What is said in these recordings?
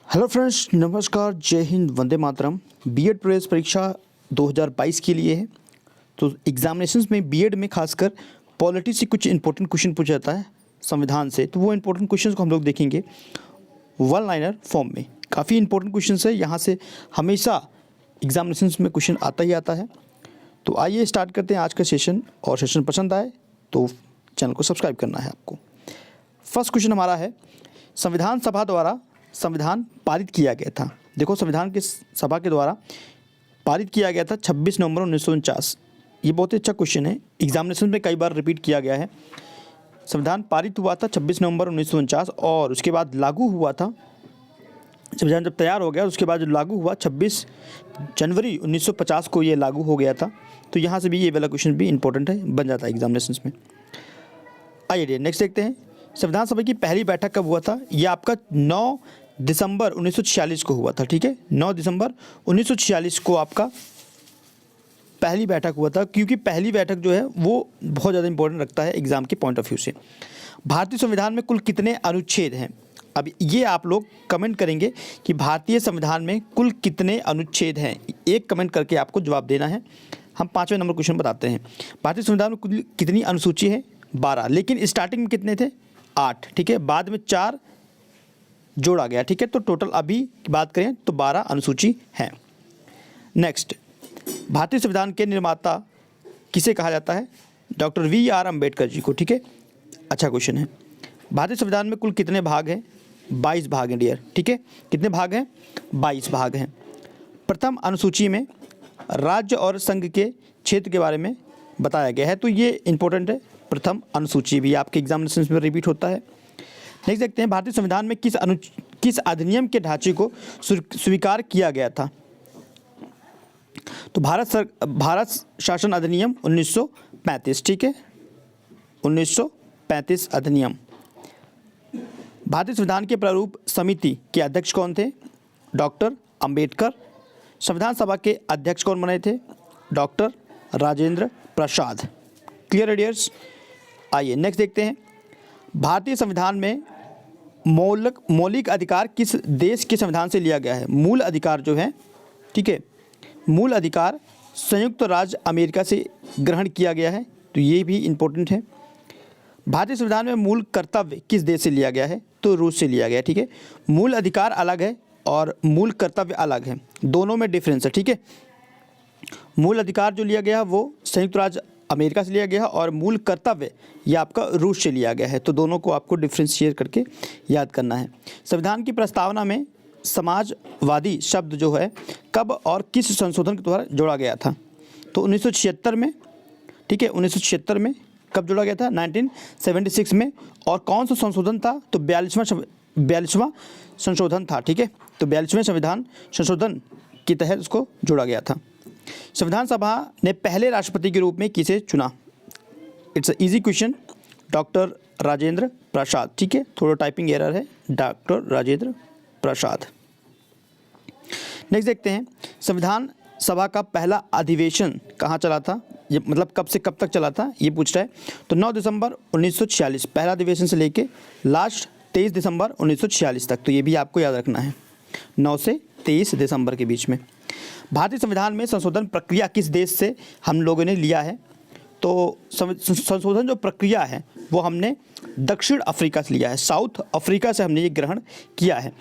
Hello friends, नमस्कार, जय Hind, Vande Mataram. BEd प्रवेश परीक्षा 2022 के लिए है। तो एग्जामिनेशंस में बीएड में खासकर पॉलिटी से कुछ इंपॉर्टेंट क्वेश्चन पूछा जाता है संविधान से। तो वो इंपॉर्टेंट क्वेश्चंस को हम लोग देखेंगे वन लाइनर फॉर्म में। काफ़ी इंपॉर्टेंट क्वेश्चंस है, यहाँ से हमेशा एग्जामिनेशंस में क्वेश्चन आता ही आता है। तो आइए स्टार्ट करते हैं आज का सेशन। और सेशन पसंद आए तो चैनल को सब्सक्राइब करना है आपको। फर्स्ट क्वेश्चन हमारा है, संविधान सभा द्वारा संविधान पारित किया गया था। देखो, संविधान की सभा के द्वारा पारित किया गया था 26 नवंबर 1949। ये बहुत ही अच्छा क्वेश्चन है, एग्जामिनेशन में कई बार रिपीट किया गया है। संविधान पारित हुआ था 26 नवंबर 1949 और उसके बाद लागू हुआ था, संविधान जब तैयार हो गया उसके बाद जो लागू हुआ 26 जनवरी 1950 को ये लागू हो गया था। तो यहाँ से भी ये वाला क्वेश्चन भी इंपॉर्टेंट है, बन जाता है एग्जामिनेशन में। आइए नेक्स्ट देखते हैं, संविधान सभा की पहली बैठक कब हुआ था। ये आपका 9 दिसंबर 1946 को हुआ था। ठीक है, 9 दिसंबर 1946 को आपका पहली बैठक हुआ था, क्योंकि पहली बैठक जो है वो बहुत ज़्यादा इंपॉर्टेंट रखता है एग्जाम के पॉइंट ऑफ व्यू से। भारतीय संविधान में कुल कितने अनुच्छेद हैं। अब ये आप लोग कमेंट करेंगे कि भारतीय संविधान में कुल कितने अनुच्छेद हैं। एक कमेंट करके आपको जवाब देना है। हम 5वें नंबर क्वेश्चन बताते हैं, भारतीय संविधान में कुल कितनी अनुसूची है, 12। लेकिन स्टार्टिंग में कितने थे, 8। ठीक है, बाद में 4 जोड़ा गया। ठीक है, तो टोटल अभी की बात करें तो 12 अनुसूची हैं। नेक्स्ट, भारतीय संविधान के निर्माता किसे कहा जाता है, डॉक्टर वी.आर. अम्बेडकर जी को। ठीक है, अच्छा क्वेश्चन है। भारतीय संविधान में कुल कितने भाग हैं, 22 भाग हैं डियर। ठीक है, कितने भाग हैं, 22 भाग हैं। प्रथम अनुसूची में राज्य और संघ के क्षेत्र के बारे में बताया गया है, तो ये इंपॉर्टेंट है। प्रथम अनुसूची भी आपके एग्जामिनेशन में रिपीट होता है। नेक्स्ट देखते हैं, भारतीय संविधान में किस अधिनियम के ढांचे को स्वीकार किया गया था। तो भारत शासन अधिनियम 1935। ठीक है, 1935 अधिनियम। भारतीय संविधान के प्रारूप समिति के अध्यक्ष कौन थे, डॉक्टर अंबेडकर। संविधान सभा के अध्यक्ष कौन बने थे, doctor Rajendra Prasad. Clear dears. आइए नेक्स्ट देखते हैं, भारतीय संविधान में मौलिक अधिकार किस देश के संविधान से लिया गया है। मूल अधिकार जो है, ठीक है, मूल अधिकार संयुक्त राज्य अमेरिका से ग्रहण किया गया है, तो ये भी इम्पोर्टेंट है। भारतीय संविधान में मूल कर्तव्य किस देश से लिया गया है, तो रूस से लिया गया है। ठीक है, मूल अधिकार अलग है और मूल कर्तव्य अलग है, दोनों में डिफरेंस है। ठीक है, मूल अधिकार जो लिया गया वो संयुक्त राज्य अमेरिका से लिया गया और मूल कर्तव्य ये आपका रूस से लिया गया है, तो दोनों को आपको डिफ्रेंशिएट करके याद करना है। संविधान की प्रस्तावना में समाजवादी शब्द जो है कब और किस संशोधन के द्वारा जोड़ा गया था, तो 1976 में। ठीक है, 1976 में कब जोड़ा गया था, 1976 में। और कौन सा संशोधन था, तो 42वां संशोधन था। ठीक है, तो 42वें संविधान संशोधन के तहत उसको जोड़ा गया था। संविधान सभा ने पहले राष्ट्रपति के रूप में किसे चुना, it's a easy question, doctor Rajendra Prasad. ठीक है, थोड़ा टाइपिंग एरर है, डॉक्टर राजेंद्र प्रसाद। नेक्स्ट देखते हैं, संविधान सभा का पहला अधिवेशन कहाँ चला था, ये मतलब कब से कब तक चला था, ये पूछ रहा है। तो 9 दिसंबर 1946 पहला अधिवेशन से लेके लास्ट 23 दिसंबर 1946 तक, तो ये भी आपको याद रखना है, 9 से 23 दिसंबर के बीच में। भारतीय संविधान में संशोधन प्रक्रिया किस देश से हम लोगों ने लिया है, तो संशोधन जो प्रक्रिया है वो हमने दक्षिण अफ्रीका से लिया है, साउथ अफ्रीका से हमने ये ग्रहण किया है।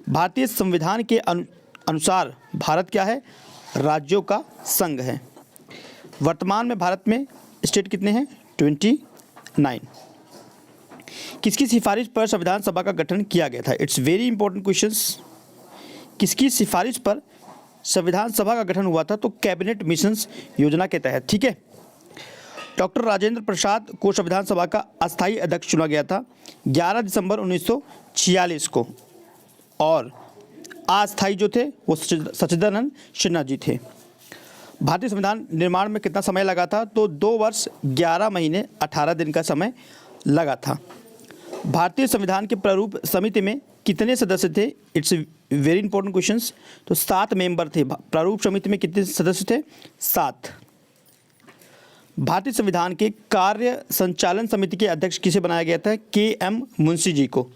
भारतीय संविधान के अनुसार भारत क्या है, राज्यों का संघ है। वर्तमान में भारत में स्टेट कितने हैं, 29। किसकी सिफारिश पर संविधान सभा का गठन किया गया था, इट्स वेरी इंपॉर्टेंट क्वेश्चंस। किसकी सिफारिश पर संविधान सभा का गठन हुआ था, तो कैबिनेट मिशंस योजना के तहत। ठीक है, डॉक्टर राजेंद्र प्रसाद को संविधान सभा का अस्थायी अध्यक्ष चुना गया था 11 दिसंबर 1946 को, और अस्थायी जो थे वो सच्चिदानंद सिन्हा जी थे। भारतीय संविधान निर्माण में कितना समय लगा था, तो 2 वर्ष 11 महीने 18 दिन का समय लगा था। भारतीय संविधान के प्रारूप समिति में कितने सदस्य थे, इट्स वेरी इंपॉर्टेंट क्वेश्चंस। तो 7 मेंबर थे। प्रारूप समिति में कितने सदस्य थे, 7। भारतीय संविधान के कार्य संचालन समिति के अध्यक्ष किसे बनाया गया था, के.एम. मुंशी जी को।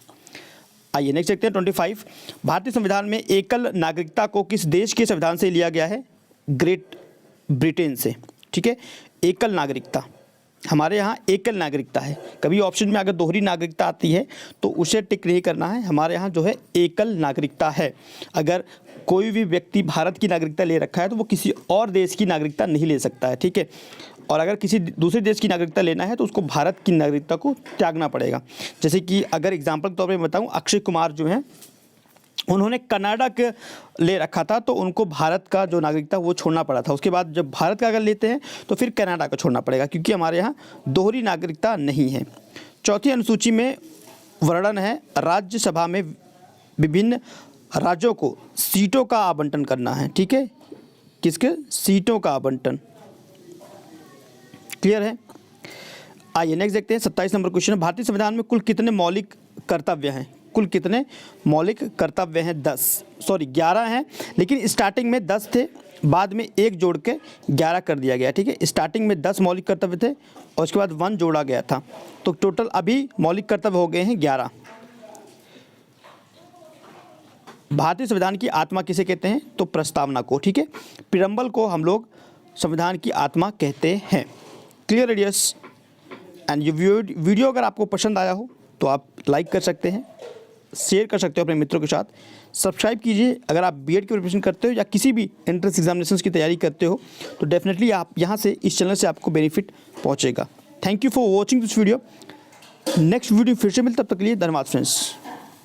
आइए नेक्स्ट देखते हैं 25। भारतीय संविधान में एकल नागरिकता को किस देश के संविधान से लिया गया है? ग्रेट ब्रिटेन से। ठीक है, एकल नागरिकता, हमारे यहाँ एकल नागरिकता है। कभी ऑप्शन में अगर दोहरी नागरिकता आती है तो उसे टिक नहीं करना है, हमारे यहाँ जो है एकल नागरिकता है। अगर कोई भी व्यक्ति भारत की नागरिकता ले रखा है तो वो किसी और देश की नागरिकता नहीं ले सकता है। ठीक है, और अगर किसी दूसरे देश की नागरिकता लेना है तो उसको भारत की नागरिकता को त्यागना पड़ेगा। जैसे कि अगर एग्जाम्पल के तौर पर बताऊँ, अक्षय कुमार जो हैं उन्होंने कनाडा के ले रखा था तो उनको भारत का जो नागरिकता वो छोड़ना पड़ा था। उसके बाद जब भारत का अगर लेते हैं तो फिर कनाडा का छोड़ना पड़ेगा, क्योंकि हमारे यहाँ दोहरी नागरिकता नहीं है। चौथी अनुसूची में वर्णन है राज्यसभा में विभिन्न राज्यों को सीटों का आवंटन करना है। ठीक है, किसके? सीटों का आवंटन। क्लियर है? आइए नेक्स्ट देखते हैं 27 नंबर क्वेश्चन है, भारतीय संविधान में कुल कितने मौलिक कर्तव्य हैं? कुल कितने मौलिक कर्तव्य हैं? 11 हैं, लेकिन स्टार्टिंग में 10 थे, बाद में एक जोड़ के 11 कर दिया गया। ठीक है, स्टार्टिंग में 10 मौलिक कर्तव्य थे और उसके बाद 1 जोड़ा गया था, तो टोटल अभी मौलिक कर्तव्य हो गए हैं 11। भारतीय संविधान की आत्मा किसे कहते हैं? तो प्रस्तावना को। ठीक है, प्रीएम्बल को हम लोग संविधान की आत्मा कहते हैं। क्लियर रेडियस एंड ये वीडियो अगर आपको पसंद आया हो तो आप लाइक कर सकते हैं, शेयर कर सकते हो अपने मित्रों के साथ, सब्सक्राइब कीजिए। अगर आप बीएड की प्रिपरेशन करते हो या किसी भी एंट्रेंस एग्जामिनेशंस की तैयारी करते हो तो डेफिनेटली आप यहाँ से इस चैनल से आपको बेनिफिट पहुँचेगा। Thank you for watching this video. Next video फिर से मिलता, तब तक के लिए धन्यवाद फ्रेंड्स।